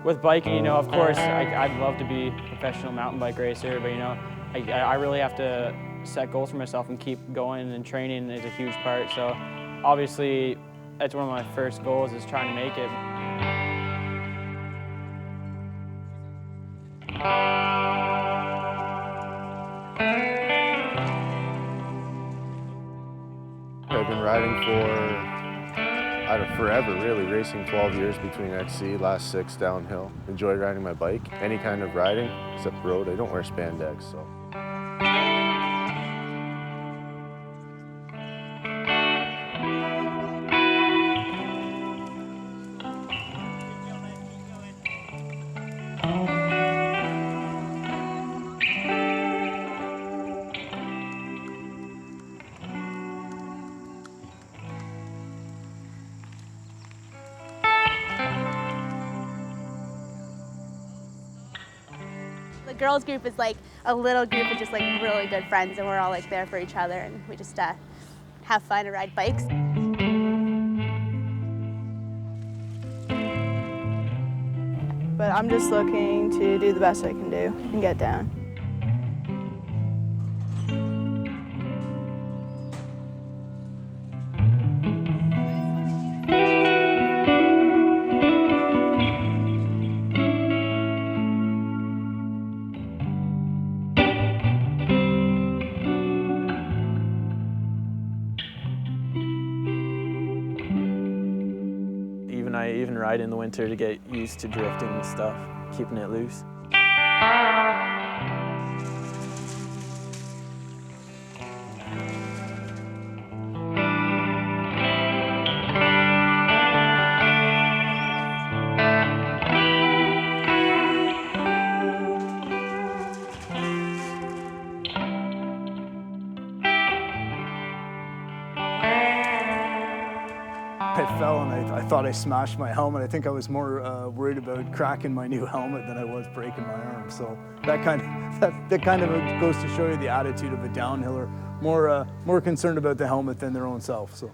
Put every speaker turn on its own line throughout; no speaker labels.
With biking, you know, of course, I'd love to be a professional mountain bike racer, but you know, I really have to set goals for myself and keep going, and training is a huge part. So obviously, that's one of my first goals, is trying to make it.
I've been riding for forever, really, racing 12 years between XC, last 6 downhill. Enjoy riding my bike, any kind of riding, except road. I don't wear spandex, so.
The girls group is like a little group of just like really good friends, and we're all like there for each other, and we just have fun and ride bikes.
But I'm just looking to do the best I can do and get down.
I even ride in the winter to get used to drifting and stuff, keeping it loose.
I fell and I thought I smashed my helmet. I think I was more worried about cracking my new helmet than I was breaking my arm. So that kind of goes to show you the attitude of a downhiller. More concerned about the helmet than their own self. So.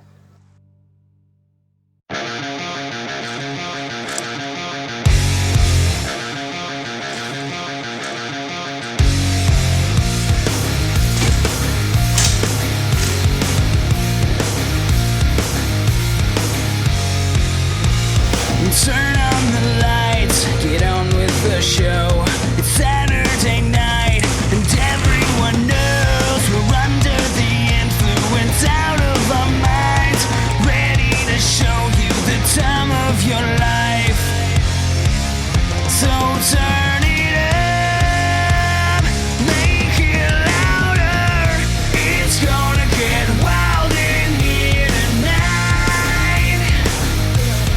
Turn on the lights, get on with the show. It's Saturday night, and everyone knows we're under the influence, out of our minds, ready to show you the time of your life. So turn it up, make it louder. It's gonna get wild in here tonight.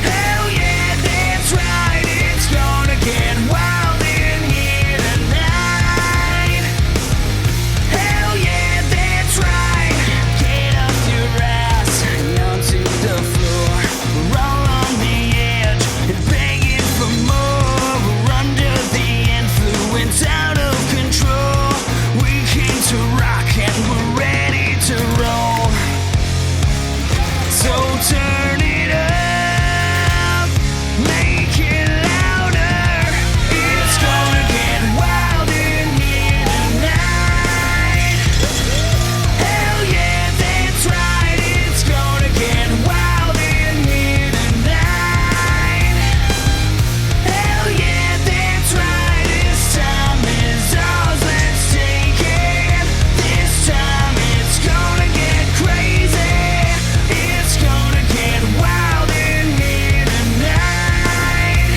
Hell yeah, that's right, it's gonna get wild in here tonight. Hell yeah, that's right, get off your ass and onto the floor. We're all on the edge and begging for more. We're under the influence, out of control. We came to rock and we're ready to roll. So turn it up, make it louder. It's gonna get wild in here tonight. Hell yeah, that's right, it's gonna get wild in here tonight. Hell yeah, that's right, this time is ours, let's take it. This time it's gonna get crazy. It's gonna get wild in here tonight.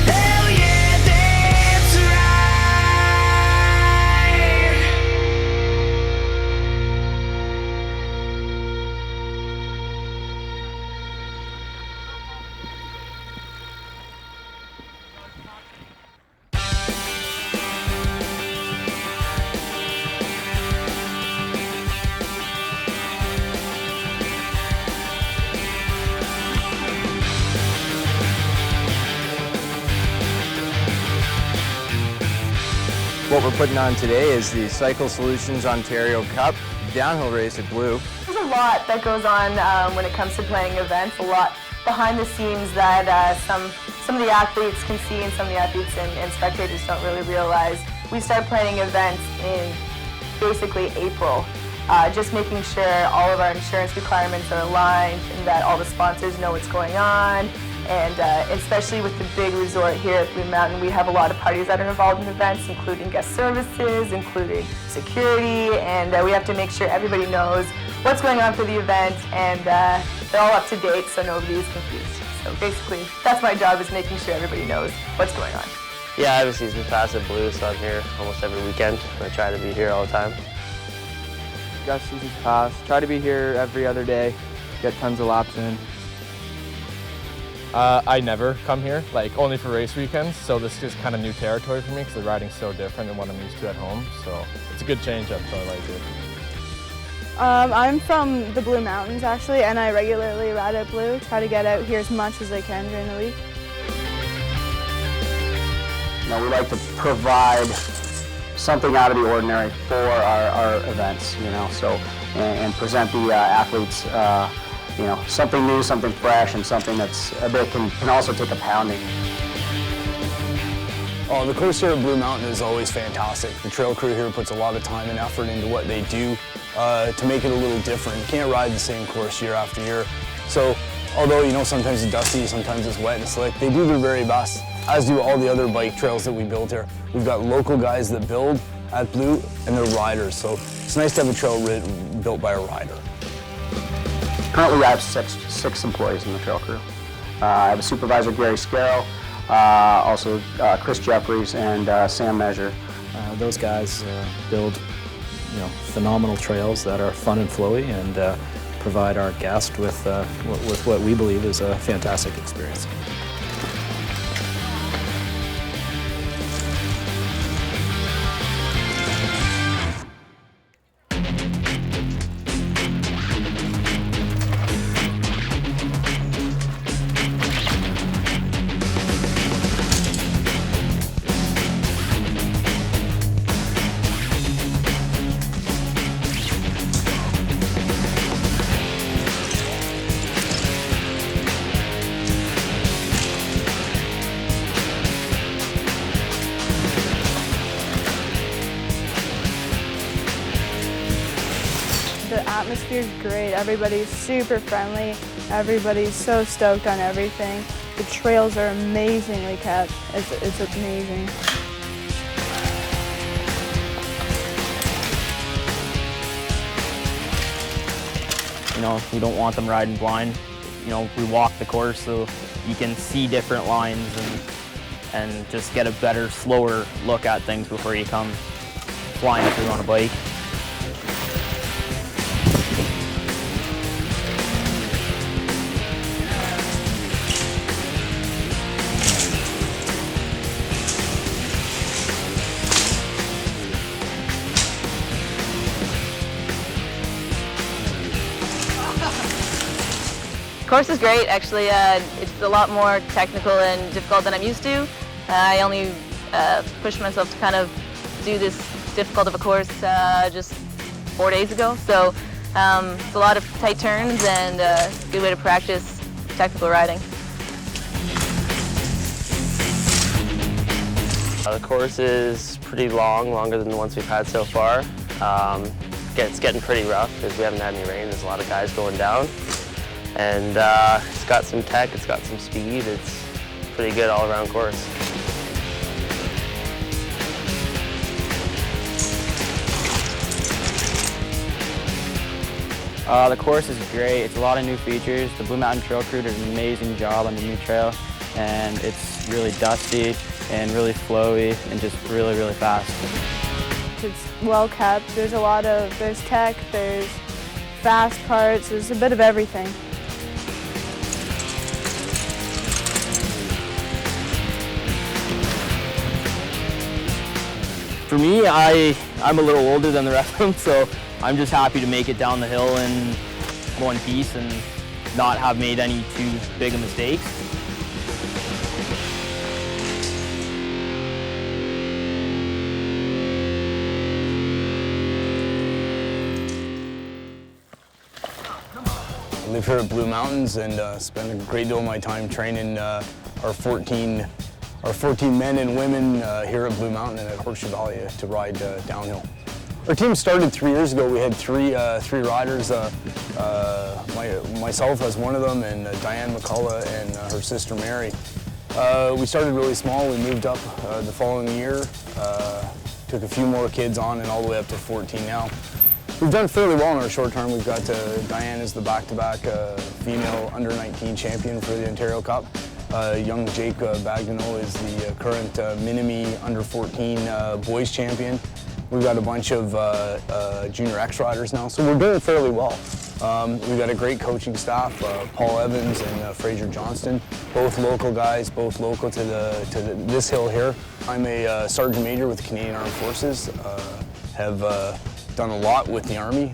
Hell yeah, that's right.
What we're putting on today is the Cycle Solutions Ontario Cup downhill race at Blue.
There's a lot that goes on when it comes to planning events, a lot behind the scenes that some some of the athletes can see and some of the athletes and spectators don't really realize, we start planning events in basically April. Just making sure all of our insurance requirements are aligned and that all the sponsors know what's going on. And especially with the big resort here at Blue Mountain, we have a lot of parties that are involved in events, including guest services, including security, and we have to make sure everybody knows what's going on for the event, and they're all up to date so nobody is confused. So basically, that's my job, is making sure everybody knows what's going on.
Yeah, I have a season pass at Blue, so I'm here almost every weekend. I try to be here all the time.
Got season pass, try to be here every other day, get tons of laps in.
I never come here, like only for race weekends, so this is kind of new territory for me because the riding's so different than what I'm used to at home, so it's a good change up, so I like it.
I'm from the Blue Mountains actually, and I regularly ride at Blue, try to get out here as much as I can during the week.
You know, we like to provide something out of the ordinary for our events, you know, so, and present the athletes, you know, something new, something fresh, and something that's that can also take a pounding.
Oh, the course here at Blue Mountain is always fantastic. The trail crew here puts a lot of time and effort into what they do to make it a little different. You can't ride the same course year after year. So, although, you know, sometimes it's dusty, sometimes it's wet and slick, they do their very best, as do all the other bike trails that we build here. We've got local guys that build at Blue, and they're riders, so it's nice to have a trail built by a rider.
Currently, I have six employees in the trail crew. I have a supervisor, Gary Scarrow, also Chris Jeffries and Sam Measure.
Those guys build, you know, phenomenal trails that are fun and flowy, and provide our guest with what we believe is a fantastic experience.
The atmosphere is great. Everybody's super friendly. Everybody's so stoked on everything. The trails are amazingly kept. It's amazing.
You know, we don't want them riding blind. You know, we walk the course so you can see different lines and just get a better, slower look at things before you come flying through on a bike.
The course is great, actually. It's a lot more technical and difficult than I'm used to. I only pushed myself to kind of do this difficult of a course just 4 days ago. So it's a lot of tight turns and a good way to practice technical riding.
The course is pretty long, longer than the ones we've had so far. It's getting pretty rough because we haven't had any rain. There's a lot of guys going down. And it's got some tech, it's got some speed, it's pretty good all-around course.
The course is great. It's a lot of new features. The Blue Mountain Trail crew did an amazing job on the new trail, and it's really dusty and really flowy and just really, really fast.
It's well kept. There's tech, there's fast parts, there's a bit of everything.
For me, I'm a little older than the rest of them, so I'm just happy to make it down the hill in one piece and not have made any too big of mistakes.
live here at Blue Mountains and spend a great deal of my time training our 14 men and women here at Blue Mountain and at Horseshoe Valley to ride downhill. Our team started 3 years ago. We had three riders, myself as one of them, and Diane McCullough and her sister Mary. We started really small. We moved up the following year, took a few more kids on, and all the way up to 14 now. We've done fairly well in our short term. We've got Diane is the back-to-back female under-19 champion for the Ontario Cup. Young Jake Bagdano is the current Minimi under-14 boys champion. We've got a bunch of junior X riders now, so we're doing fairly well. We've got a great coaching staff, Paul Evans and Fraser Johnston, both local guys, both local to this hill here. I'm a sergeant major with the Canadian Armed Forces. Have done a lot with the Army,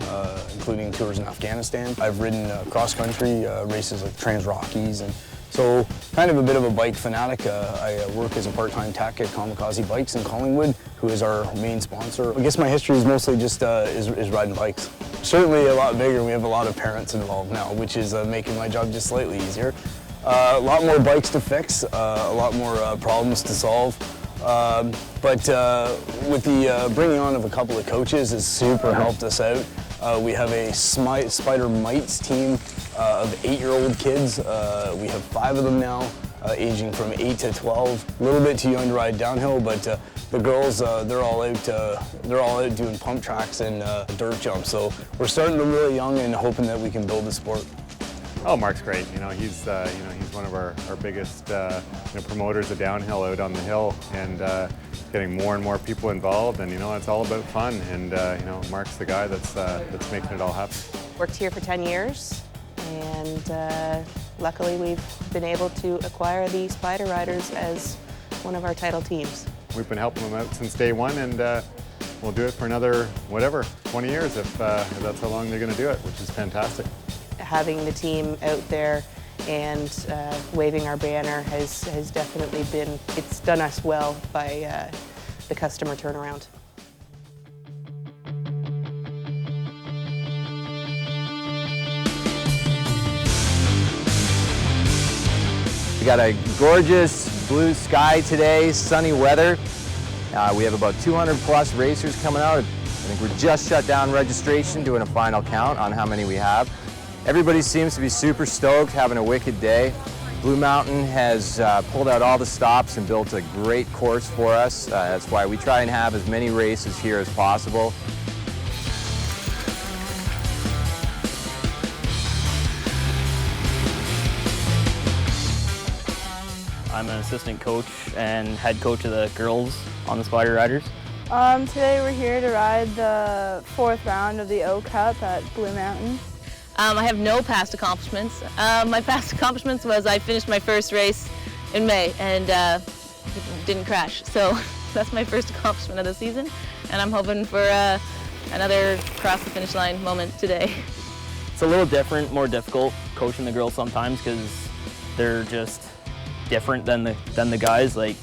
including tours in Afghanistan. I've ridden cross-country races like Trans-Rockies, and so kind of a bit of a bike fanatic. I work as a part-time tech at Kamikaze Bikes in Collingwood, who is our main sponsor. I guess my history is mostly just is riding bikes. Certainly a lot bigger. We have a lot of parents involved now, which is making my job just slightly easier. A lot more bikes to fix, a lot more problems to solve. But with the bringing on of a couple of coaches has super helped us out. We have a Spider Mites team of 8-year-old kids. We have 5 of them now, aging from 8 to 12. A little bit too young to ride downhill, but the girls, they're all out doing pump tracks and dirt jumps. So we're starting them really young and hoping that we can build the sport.
Oh, Mark's great. He's one of our biggest promoters of downhill out on the hill, and getting more and more people involved. And it's all about fun. And Mark's the guy that's making it all happen.
Worked here for 10 years, and luckily we've been able to acquire the Spider Riders as one of our title teams.
We've been helping them out since day one, and we'll do it for another 20 years if that's how long they're going to do it, which is fantastic.
Having the team out there and waving our banner has definitely been, it's done us well by the customer turnaround.
We got a gorgeous blue sky today, sunny weather. We have about 200 plus racers coming out. I think we're just shut down registration, doing a final count on how many we have. Everybody seems to be super stoked, having a wicked day. Blue Mountain has pulled out all the stops and built a great course for us. That's why we try and have as many races here as possible.
I'm an assistant coach and head coach of the girls on the Spider Riders.
Today we're here to ride the 4th round of the O Cup at Blue Mountain.
I have no past accomplishments. My past accomplishments was I finished my first race in May and didn't crash. So that's my first accomplishment of the season, and I'm hoping for another cross the finish line moment today.
It's a little different, more difficult coaching the girls sometimes because they're just different than the guys, like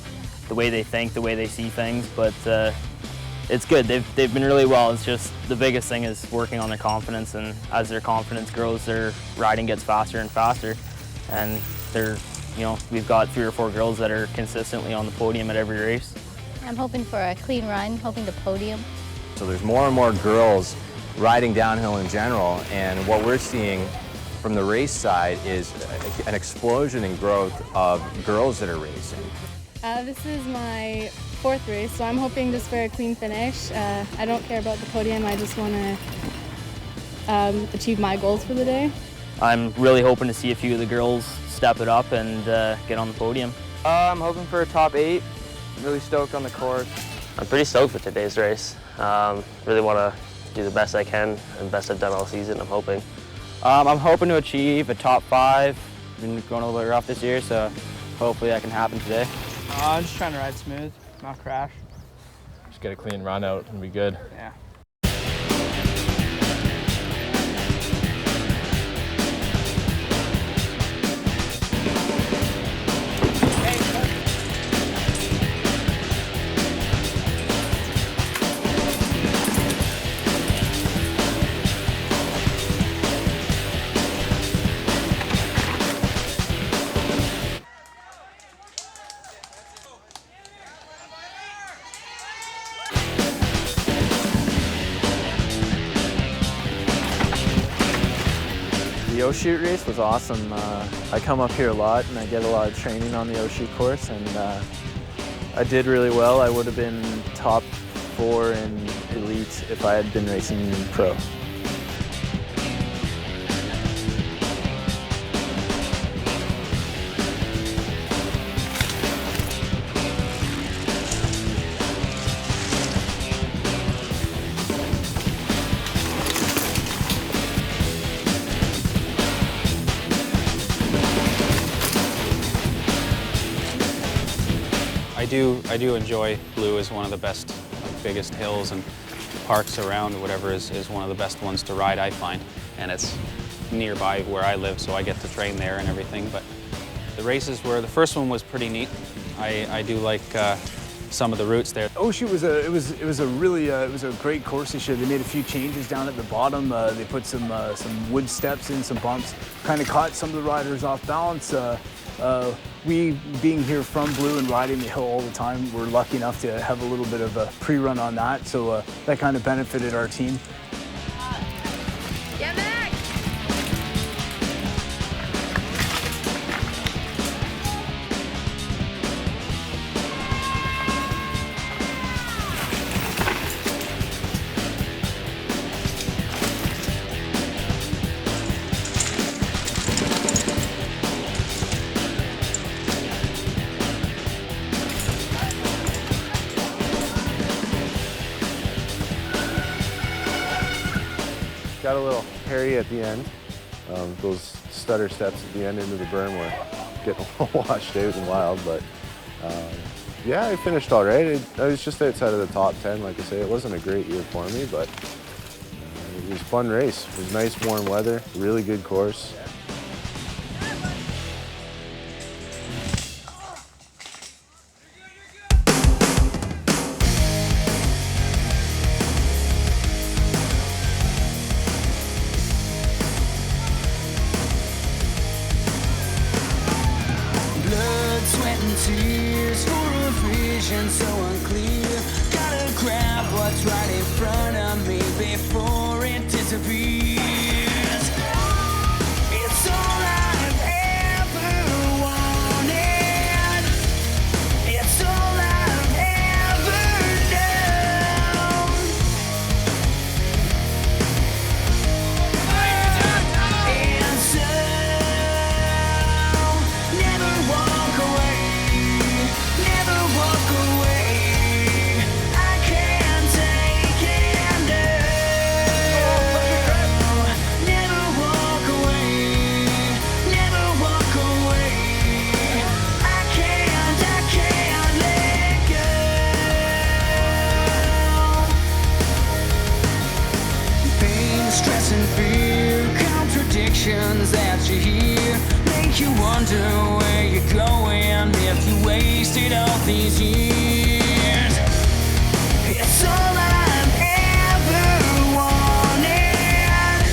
the way they think, the way they see things, but it's good. They've been really well. It's just the biggest thing is working on their confidence, and as their confidence grows, their riding gets faster and faster, and we've got 3 or 4 girls that are consistently on the podium at every race.
I'm hoping for a clean run, hoping to podium.
So there's more and more girls riding downhill in general, and what we're seeing from the race side is an explosion in growth of girls that are racing.
This is my 4th race, so I'm hoping just for a clean finish. I don't care about the podium, I just want to achieve my goals for the day.
I'm really hoping to see a few of the girls step it up and get on the podium.
I'm hoping for a top 8. Really stoked on the course.
I'm pretty stoked for today's race. Really want to do the best I can and best I've done all season, I'm hoping.
I'm hoping to achieve a top 5. Been going a little bit rough this year, so hopefully that can happen today.
I'm just trying to ride smooth, not crash.
Just get a clean run out and be good.
Yeah.
Oshie race was awesome. I come up here a lot and I get a lot of training on the Oshie course, and I did really well. I would have been top 4 in elite if I had been racing pro.
I do enjoy Blue as one of the best, biggest hills and parks around, whatever is one of the best ones to ride, I find. And it's nearby where I live, so I get to train there and everything. But the races the first one was pretty neat. I do like some of the routes there.
Oshie was a great course this year. They made a few changes down at the bottom. They put some wood steps in, some bumps, kind of caught some of the riders off balance. We, being here from Blue and riding the hill all the time, we're lucky enough to have a little bit of a pre-run on that, so that kind of benefited our team.
Get back!
Got a little hairy at the end. Those stutter steps at the end into the berm were getting a little washed out and wild, but yeah, I finished all right. I was just outside of the top 10, like I say. It wasn't a great year for me, but it was a fun race. It was nice, warm weather, really good course.
Tears for a vision so unclear. Gotta grab what's right in front of me before it disappears. It's all I've ever wanted. It's all I've ever known. And so never walk away. Never walk away. I can't take it now. Never walk away. Never walk away. I can't let go. Pain, stress and fear, contradictions that you hear make you wonder where you're going if you wasted all these years. It's all I've ever wanted.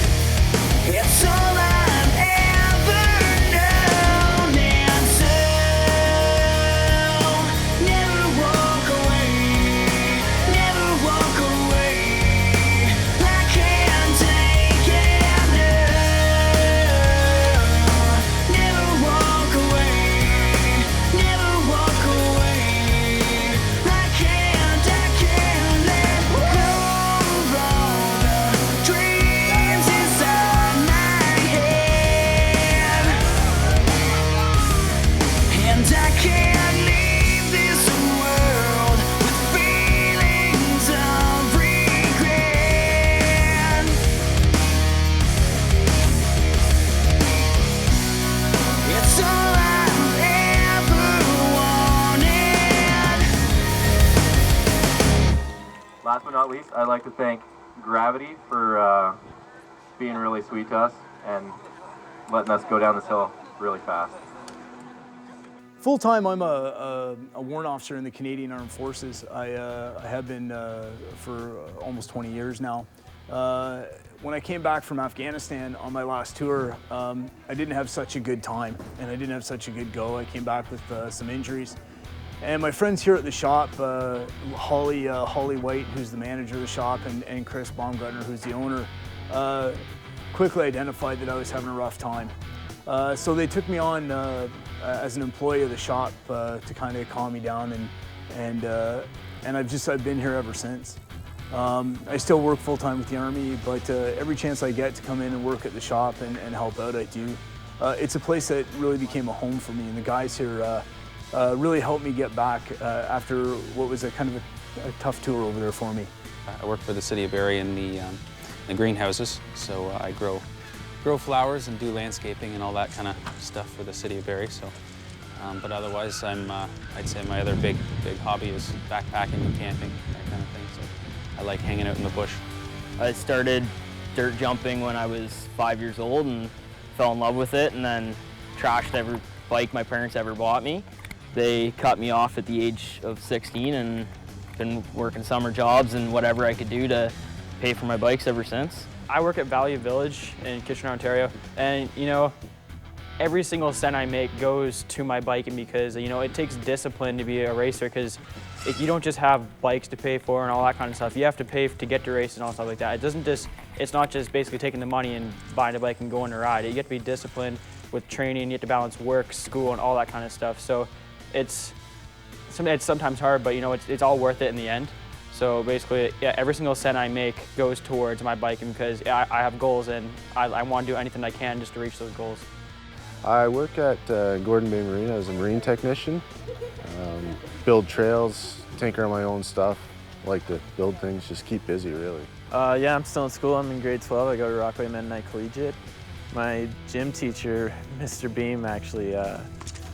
It's all I've ever known. And so never walk away. Never walk away. I can't take it now. Never walk away. Never walk away. I can't let go of all the dreams inside my head. And I can't leave this world with feelings of regret. It's all I've ever wanted.
Last but not least, I'd like to thank Gravity for being really sweet to us and letting us go down this hill really fast.
Full-time, I'm a warrant officer in the Canadian Armed Forces. I have been for almost 20 years now. When I came back from Afghanistan on my last tour, I didn't have such a good time and I didn't have such a good go. I came back with some injuries. And my friends here at the shop, Holly White, who's the manager of the shop, and Chris Baumgartner, who's the owner, quickly identified that I was having a rough time. So they took me on as an employee of the shop to kind of calm me down, and I've been here ever since. I still work full-time with the Army, but every chance I get to come in and work at the shop and help out, I do. It's a place that really became a home for me, and the guys here really helped me get back after what was a kind of a tough tour over there for me.
I work for the City of Barrie in the greenhouses, so I grow flowers and do landscaping and all that kind of stuff for the City of Barrie. So, but otherwise, I'd say my other big hobby is backpacking and camping, that kind of thing. So I like hanging out in the bush.
I started dirt jumping when I was 5 years old and fell in love with it, and then trashed every bike my parents ever bought me. They cut me off at the age of 16 and been working summer jobs and whatever I could do to pay for my bikes ever since.
I work at Value Village in Kitchener, Ontario, and you know, every single cent I make goes to my biking because you know it takes discipline to be a racer, because you don't just have bikes to pay for and all that kind of stuff. You have to pay to get to races and all stuff like that. It's not just basically taking the money and buying a bike and going to ride. You have to be disciplined with training. You have to balance work, school, and all that kind of stuff. So it's sometimes hard, but you know it's all worth it in the end. So basically, yeah, every single cent I make goes towards my biking because I have goals and I want to do anything I can just to reach those goals.
I work at Gordon Bay Marina as a marine technician. Build trails, tinker on my own stuff. Like to build things, just keep busy really.
Yeah, I'm still in school. I'm in grade 12. I go to Rockaway Mennonite Collegiate. My gym teacher, Mr. Beam, actually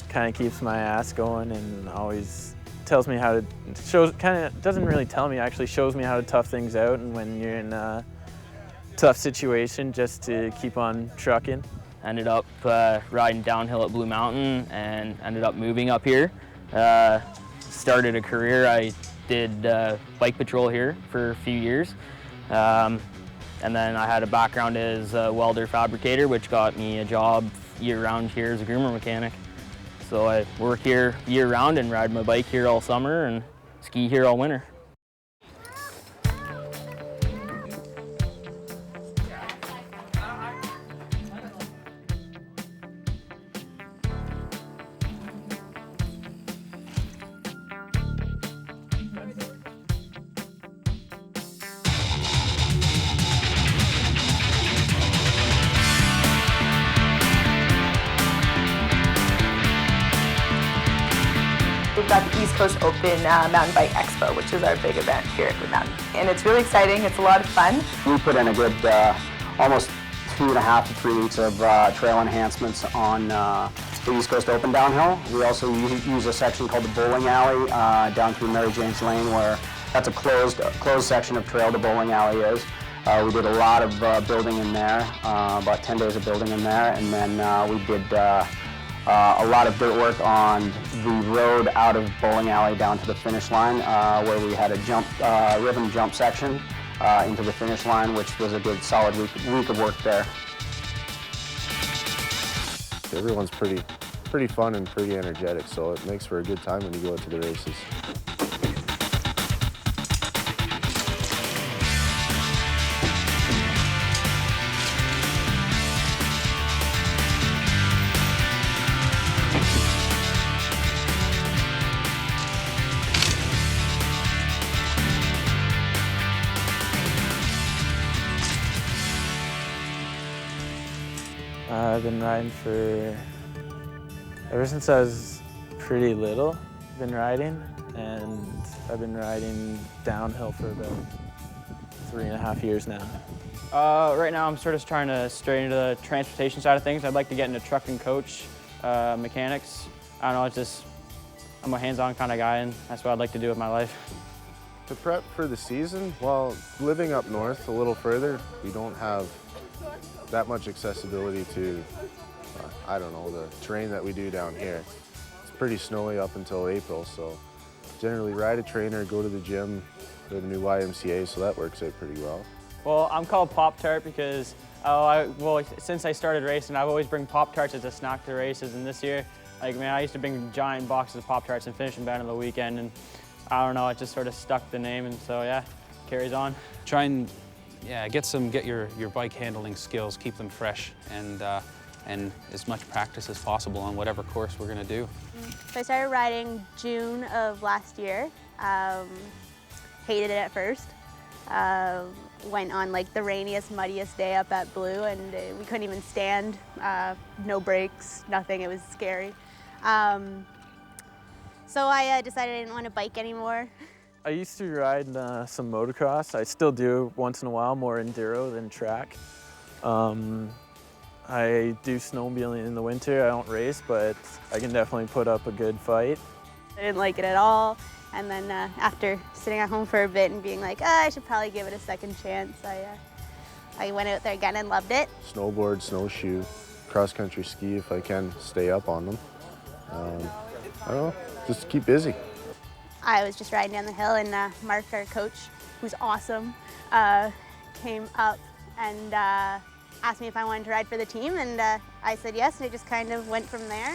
kind of keeps my ass going and always tells me how to, doesn't really tell me, actually shows me how to tough things out, and when you're in a tough situation, just to keep on trucking.
Ended up riding downhill at Blue Mountain and ended up moving up here. Started a career, I did bike patrol here for a few years. And then I had a background as a welder fabricator, which got me a job year-round here as a groomer mechanic. So I work here year-round and ride my bike here all summer and ski here all winter.
We've got the East Coast Open Mountain Bike Expo, which is our big event here at Blue Mountain. And it's really exciting, it's a lot of fun.
We put in a good almost 2.5 to 3 weeks of trail enhancements on the East Coast Open downhill. We also use a section called the Bowling Alley down through Mary Jane's Lane, where that's a closed section of trail the bowling alley is. We did a lot of building in there, about 10 days of building in there, and then we did a lot of dirt work on the road out of Bowling Alley down to the finish line, where we had a ribbon jump section into the finish line, which was a good solid week of work there.
Everyone's pretty fun and pretty energetic, so it makes for a good time when you go out to the races.
I've been riding ever since I was pretty little. I've been riding, and I've been riding downhill for about 3.5 years now.
Right now I'm sort of trying to stray into the transportation side of things. I'd like to get into truck and coach mechanics. I don't know, it's just, I'm a hands-on kind of guy, and that's what I'd like to do with my life.
To prep for the season, well, living up north a little further, we don't have that much accessibility to, I don't know, the terrain that we do down here. It's pretty snowy up until April, so generally ride a trainer, go to the gym, go to the new YMCA, so that works out pretty well.
Well, I'm called Pop-Tart because, since I started racing, I've always bring Pop-Tarts as a snack to races, and this year, like, man, I used to bring giant boxes of Pop-Tarts and finish them down on the weekend, and I don't know, it just sort of stuck the name, and so yeah, carries on.
Try and yeah, get your bike handling skills, keep them fresh, and as much practice as possible on whatever course we're going to do.
So I started riding June of last year. Hated it at first. Went on like the rainiest, muddiest day up at Blue, and we couldn't even stand. No brakes, nothing. It was scary. So I decided I didn't want to bike anymore.
I used to ride some motocross. I still do once in a while, more enduro than track. I do snowmobiling in the winter. I don't race, but I can definitely put up a good fight.
I didn't like it at all. And then after sitting at home for a bit and being like, I should probably give it a second chance, I went out there again and loved it.
Snowboard, snowshoe, cross-country ski if I can stay up on them. I don't know, just keep busy.
I was just riding down the hill and Mark, our coach, who's awesome, came up and asked me if I wanted to ride for the team, and I said yes, and it just kind of went from there.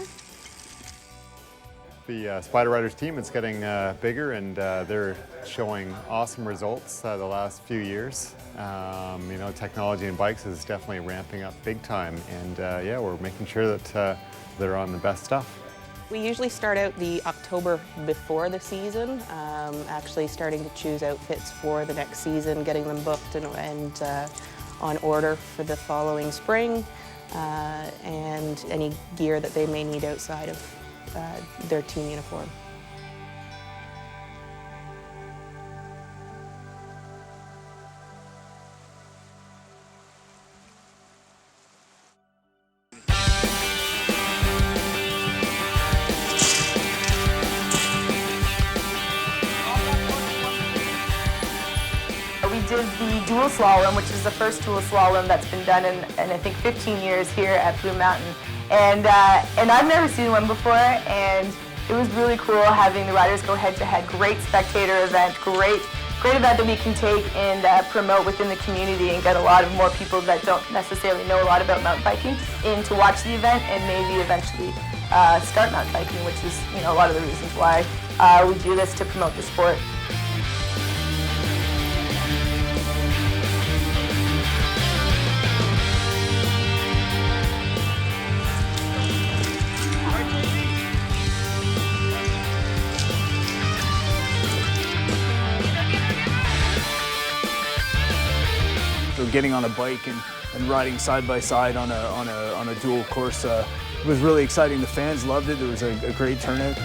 The Spider Riders team is getting bigger, and they're showing awesome results the last few years. You know, technology in bikes is definitely ramping up big time, and yeah, we're making sure that they're on the best stuff.
We usually start out the October before the season, actually starting to choose outfits for the next season, getting them booked and on order for the following spring, and any gear that they may need outside of their team uniform.
We did the dual slalom, which is the first dual slalom that's been done in I think 15 years here at Blue Mountain. And I've never seen one before, and it was really cool having the riders go head-to-head. Great spectator event, great event that we can take and promote within the community and get a lot of more people that don't necessarily know a lot about mountain biking in to watch the event and maybe eventually start mountain biking, which is, you know, a lot of the reasons why we do this, to promote the sport.
So getting on a bike and riding side by side on a dual course was really exciting. The fans loved it. There was a great turnout.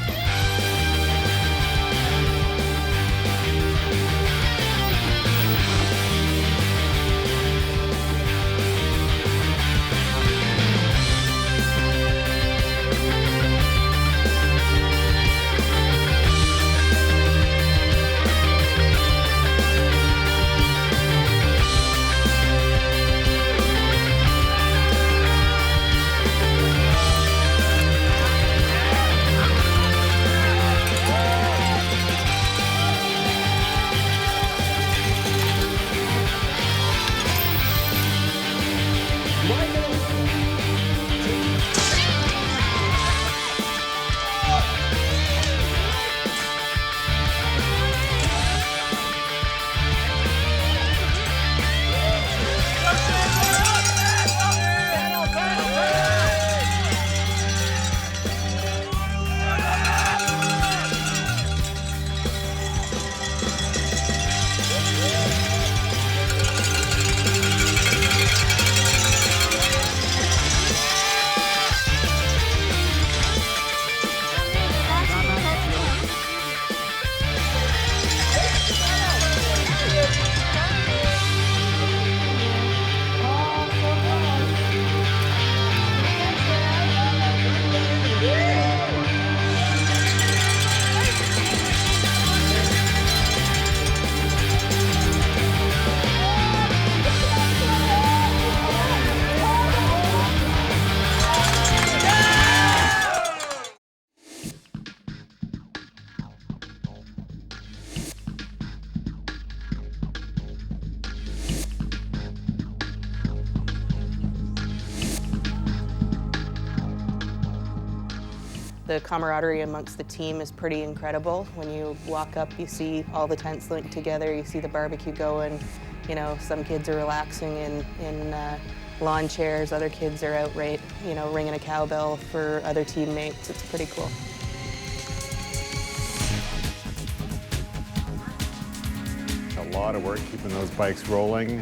The camaraderie amongst the team is pretty incredible. When you walk up, you see all the tents linked together, you see the barbecue going, You know, some kids are relaxing in lawn chairs, other kids are out ringing a cowbell for other teammates. It's pretty cool.
A lot of work keeping those bikes rolling.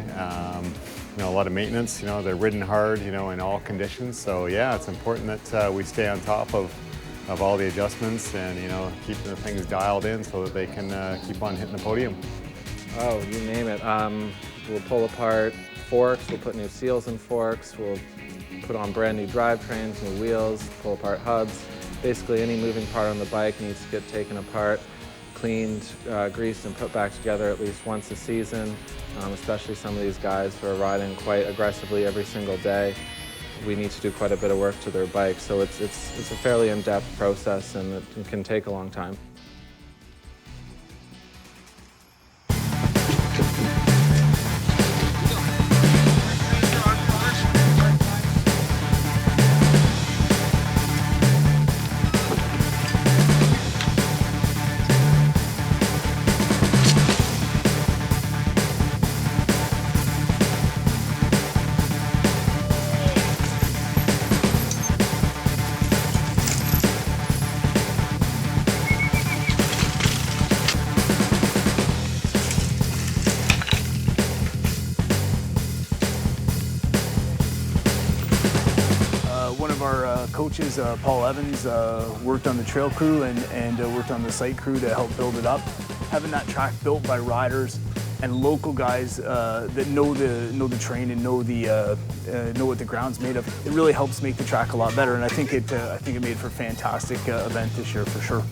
A lot of maintenance. They're ridden hard, in all conditions. So yeah, it's important that we stay on top of all the adjustments and keeping the things dialed in so that they can keep on hitting the podium.
Oh, you name it. We'll pull apart forks. We'll put new seals in forks. We'll put on brand new drivetrains, new wheels, pull apart hubs. Basically, any moving part on the bike needs to get taken apart, cleaned, greased, and put back together at least once a season, especially some of these guys who are riding quite aggressively every single day. We need to do quite a bit of work to their bike, so it's a fairly in-depth process, and it can take a long time.
One of our coaches, Paul Evans, worked on the trail crew and worked on the site crew to help build it up. Having that track built by riders and local guys that know the terrain and know what the ground's made of, it really helps make the track a lot better. And I think it made for a fantastic event this year for sure.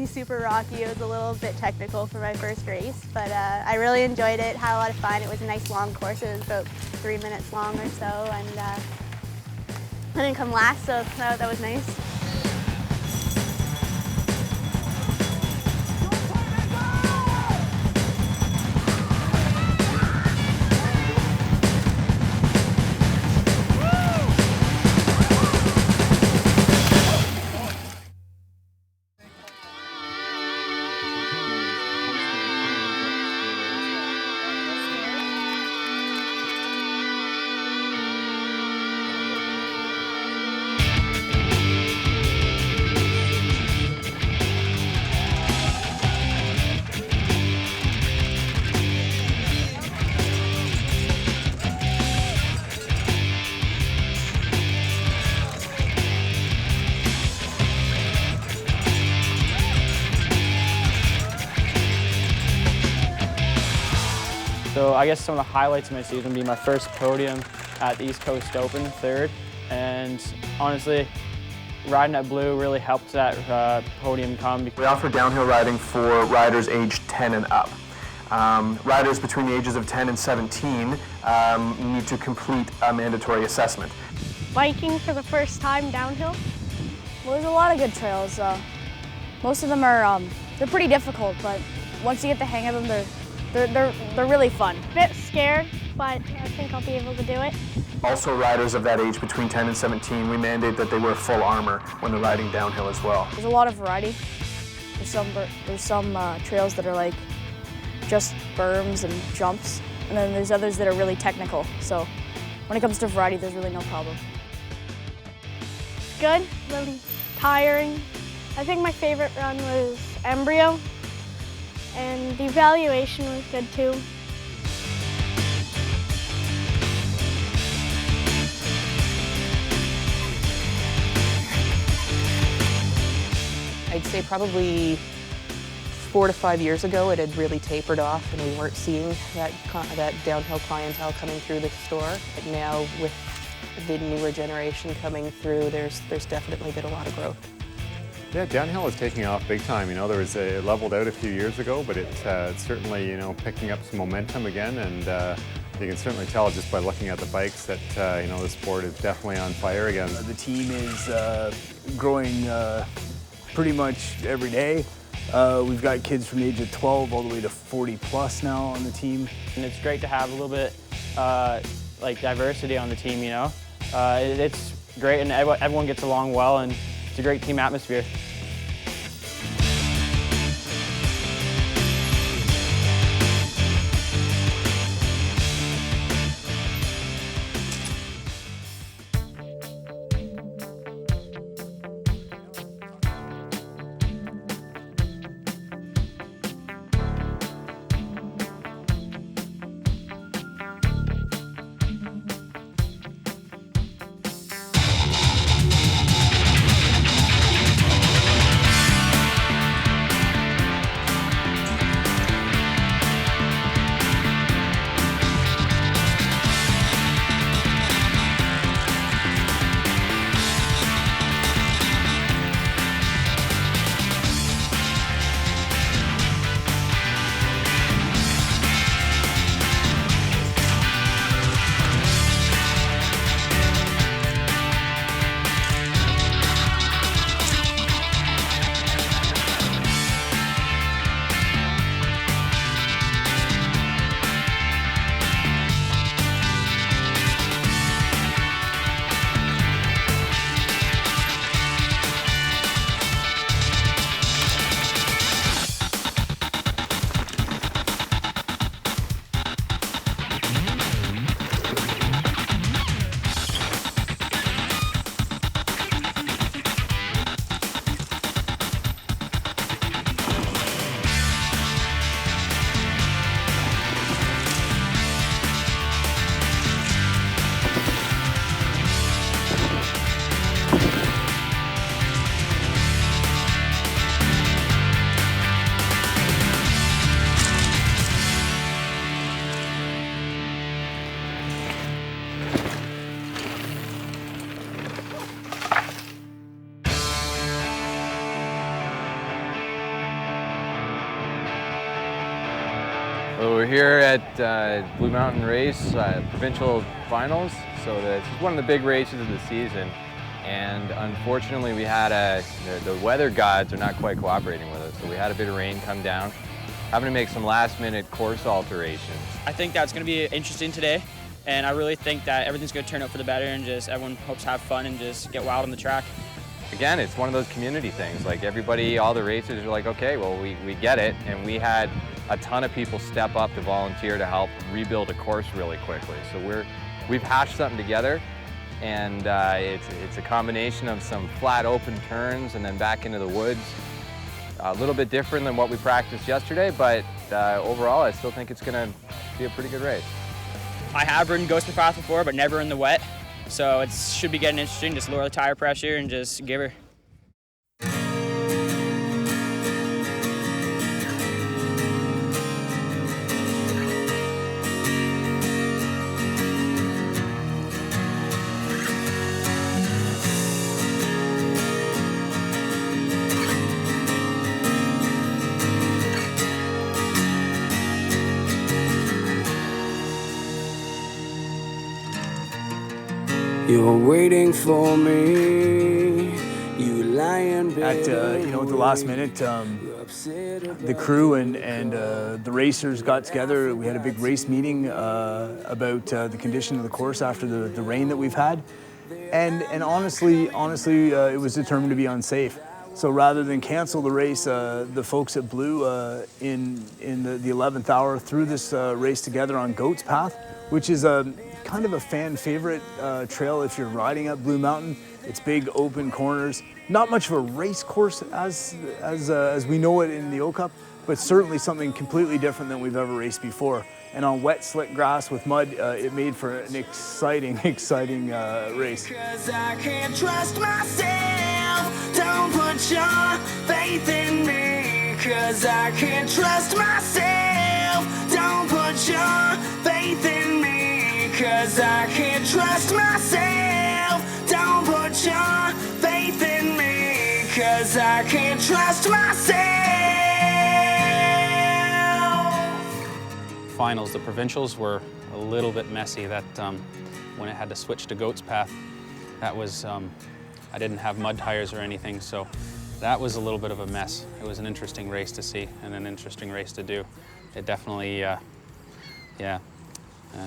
Super rocky. It was a little bit technical for my first race, but I really enjoyed it, had a lot of fun. It was a nice long course. It was about 3 minutes long or so, and I didn't come last, so that was nice.
So I guess some of the highlights of my season would be my first podium at the East Coast Open, third. And honestly, riding at Blue really helped that podium come.
We offer downhill riding for riders aged 10 and up. Riders between the ages of 10 and 17 need to complete a mandatory assessment.
Biking for the first time downhill? Well, there's a lot of good trails. Most of them are they're pretty difficult, but once you get the hang of them, they're really fun.
Bit scared
but I think I'll be able to do it.
Also, riders of that age between 10 and 17, we mandate that they wear full armor when they're riding downhill as well.
There's a lot of variety. There's some trails that are like just berms and jumps, and then there's others that are really technical. So when it comes to variety, there's really no problem. Good, really tiring. I think my favorite run was Embryo, and the evaluation was good too.
I'd say probably 4 to 5 years ago it had really tapered off and we weren't seeing that downhill clientele coming through the store. But now with the newer generation coming through, there's definitely been a lot of growth.
Yeah, downhill is taking off big time. You know, it leveled out a few years ago, but it's certainly, you know, picking up some momentum again, and you can certainly tell just by looking at the bikes that, you know, the sport is definitely on fire again.
The team is growing pretty much every day. We've got kids from the age of 12 all the way to 40 plus now on the team.
And it's great to have a little bit like diversity on the team, you know. It's great and everyone gets along well and it's a great team atmosphere.
Well, we're here at Blue Mountain Race Provincial Finals, so it's one of the big races of the season. And unfortunately, we had the weather gods are not quite cooperating with us, so we had a bit of rain come down, having to make some last-minute course alterations.
I think that's going to be interesting today, and I really think that everything's going to turn out for the better, and just everyone hopes to have fun and just get wild on the track.
Again, it's one of those community things. Like everybody, all the racers are like, okay, well, we get it, and we had a ton of people step up to volunteer to help rebuild a course really quickly. So we've hashed something together, and it's a combination of some flat open turns and then back into the woods. A little bit different than what we practiced yesterday, but overall I still think it's going to be a pretty good race.
I have ridden Ghoster Path before, but never in the wet, so it should be getting interesting. Just lower the tire pressure and just give her.
You're waiting for me, you lying, baby.
At the last minute, the crew and the racers got together. We had a big race meeting about the condition of the course after the rain that we've had. And honestly, it was determined to be unsafe. So rather than cancel the race, the folks at Blue in the 11th hour threw this race together on Goat's Path, which is kind of a fan favorite trail if you're riding up Blue Mountain. It's big open corners, not much of a race course as we know it in the O Cup, but certainly something completely different than we've ever raced before. And on wet, slick grass with mud, it made for an exciting race.
'Cause I can't trust myself, don't put your faith in me. 'Cause I can't trust myself, don't put your faith in me. 'Cause I can't trust myself, don't put your faith in me. 'Cause I can't trust myself.
Finals, the provincials were a little bit messy. That when it had to switch to Goat's Path, that was I didn't have mud tires or anything, so that was a little bit of a mess. It was an interesting race to see and an interesting race to do. It definitely,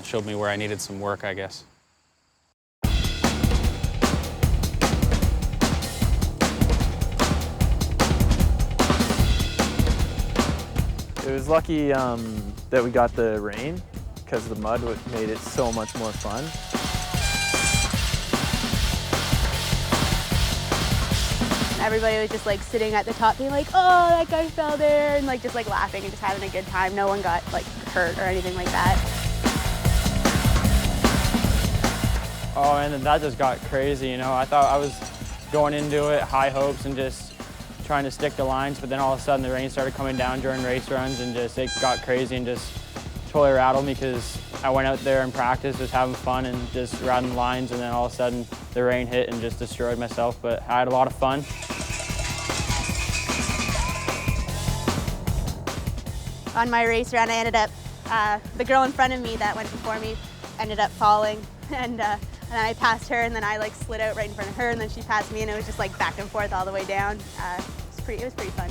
showed me where I needed some work, I guess.
It was lucky that we got the rain because the mud made it so much more fun.
Everybody was just like sitting at the top being like, oh, that guy fell there, and like just like laughing and just having a good time. No one got like hurt or anything like that.
Oh, and then that just got crazy, you know. I thought I was going into it high hopes and just trying to stick to lines, but then all of a sudden the rain started coming down during race runs and just it got crazy and just totally rattled me because I went out there in practice just having fun and just riding lines, and then all of a sudden the rain hit and just destroyed myself, but I had a lot of fun.
On my race run, I ended up, the girl in front of me that went before me ended up falling, and then I passed her, and then I like slid out right in front of her, and then she passed me, and it was just like back and forth all the way down. It was pretty fun.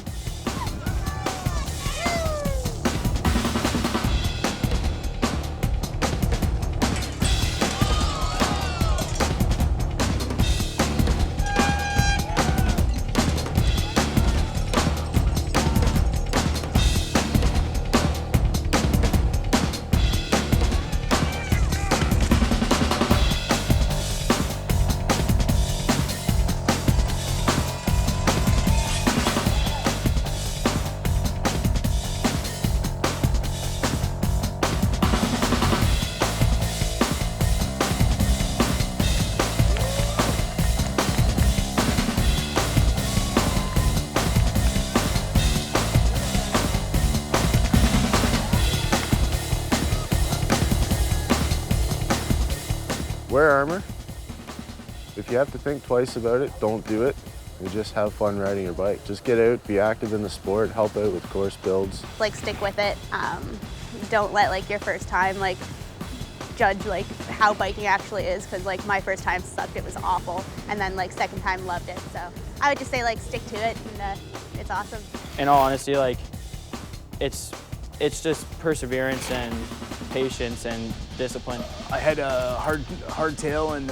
Wear armor. If you have to think twice about it, don't do it. And just have fun riding your bike. Just get out, be active in the sport, help out with course builds.
Like stick with it. Don't let like your first time like judge like how biking actually is, because like my first time sucked, it was awful, and then like second time loved it. So I would just say like stick to it, and it's awesome.
In all honesty, like it's just perseverance and patience and discipline.
I had a hard tail and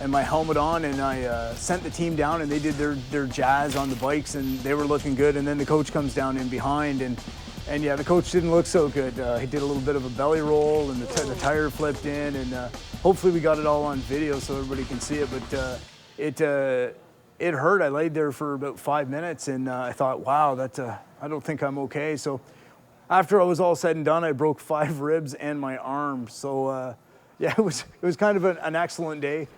my helmet on, and I sent the team down, and they did their jazz on the bikes, and they were looking good. And then the coach comes down in behind, and yeah, the coach didn't look so good. He did a little bit of a belly roll, and the tire flipped in, and hopefully we got it all on video so everybody can see it. But it hurt. I laid there for about 5 minutes, and I thought, wow, I don't think I'm okay. So after I was all said and done, I broke 5 ribs and my arm. So yeah, it was kind of an excellent day.